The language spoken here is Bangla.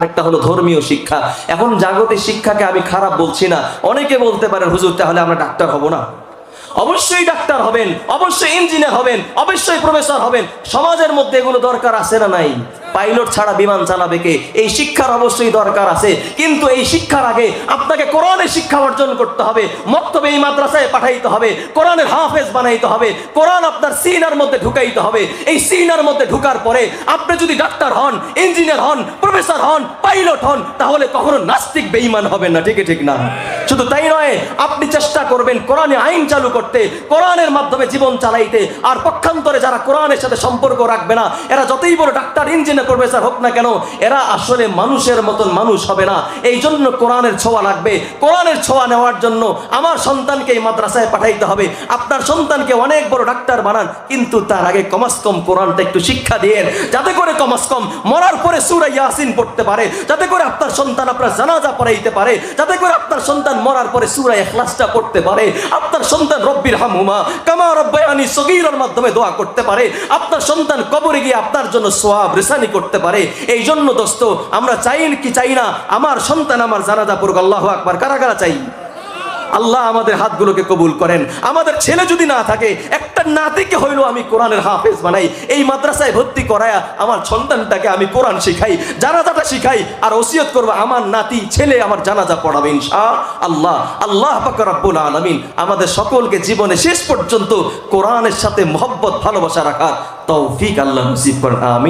একটা হলো ধর্মীয় শিক্ষা। এখন জাগতিক শিক্ষাকে আমি খারাপ বলছি না। অনেকে বলতে পারেন হুজুর তাহলে আমরা ডাক্তার হব না? অবশ্যই ডাক্তার হবেন, অবশ্যই ইঞ্জিনিয়ার হবেন, অবশ্যই প্রফেসর হবেন। সমাজের মধ্যে এগুলো দরকার আছে না নাই? পাইলট ছাড়া বিমান চালাবে কে? এই শিক্ষার অবশ্যই দরকার আছে। কিন্তু এই শিক্ষার আগে আপনাকে কোরআনের শিক্ষা অর্জন করতে হবে। মক্তবে এই মাদ্রাসায় পাঠাইতে হবে, কোরআনের হাফেজ বানাইতে হবে, কোরআন আপনার সিনার মধ্যে ঢুকাইতে হবে। এই সিনার মধ্যে ঢুকার পরে আপনি যদি ডাক্তার হন, ইঞ্জিনিয়ার হন, প্রফেসর হন, পাইলট হন, তাহলে কখনো নাস্তিক বেঈমান হবেন না। ঠিক না? শুধু তাই নয়, আপনি চেষ্টা করবেন কোরআনে আইন চালু করতে, কোরআনের মাধ্যমে জীবন চালাইতে। আর পক্ষান্তরে যারা কোরআনের সাথে সম্পর্ক রাখবে না, এরা যতই বড় ডাক্তার, ইঞ্জিনিয়ার, প্রফেসর হোক না কেন, এরা আসলে মানুষের মতন মানুষ হবে না। এই জন্য কোরআনের ছোঁয়া লাগবে। কোরআনের ছোঁয়া নেওয়ার জন্য আমার সন্তানকে এই মাদ্রাসায় পাঠাইতে হবে। আপনার সন্তানকে অনেক বড় ডাক্তার বানান, কিন্তু তার আগে কমস কম কোরআনটা একটু শিক্ষা দিয়েন, যাতে করে কমস কম মরার পরে সূরা ইয়াসিন পড়তে পারে, যাতে করে আপনার সন্তান আপনার জানাজা পড়াইতে পারে, যাতে করে আপনার সন্তান মরার পরে সূরা ইখলাসটা পড়তে পারে, আপনার সন্তান রব্বির হামহুমা কামা রাব্বায়ানি সগীরার মাধ্যমে দোয়া করতে পারে, আপনার সন্তান কবরে গিয়ে আপনার জন্য সওয়াব রিসানি করতে পারে। এই জন্য দোস্ত, আমরা চাই কি চাই না আমার সন্তান আমার জানাজা পড়ুক? আল্লাহু আকবার। কারা কারা চাই? আল্লাহ আমাদের হাতগুলোকে কবুল করেন। আমাদের ছেলে যদি না থাকে, একটা নাতিকে হইলো আমি কোরআনের হাফেজ বানাই, এই মাদ্রাসায় ভর্তি করায়া আমার সন্তানটাকে আমি কোরআন শিখাই, জানাজাটা শিখাই, আর ওসিয়ত করবো আমার নাতি ছেলে আমার জানাজা পড়াবে ইনশাআল্লাহ। আল্লাহ পাক রব্বুল আলামিন আমাদের সকলকে জীবনে শেষ পর্যন্ত কোরআনের সাথে মহব্বত ভালোবাসা রাখার তৌফিক আল্লাহ নসিব করেন। আমিন।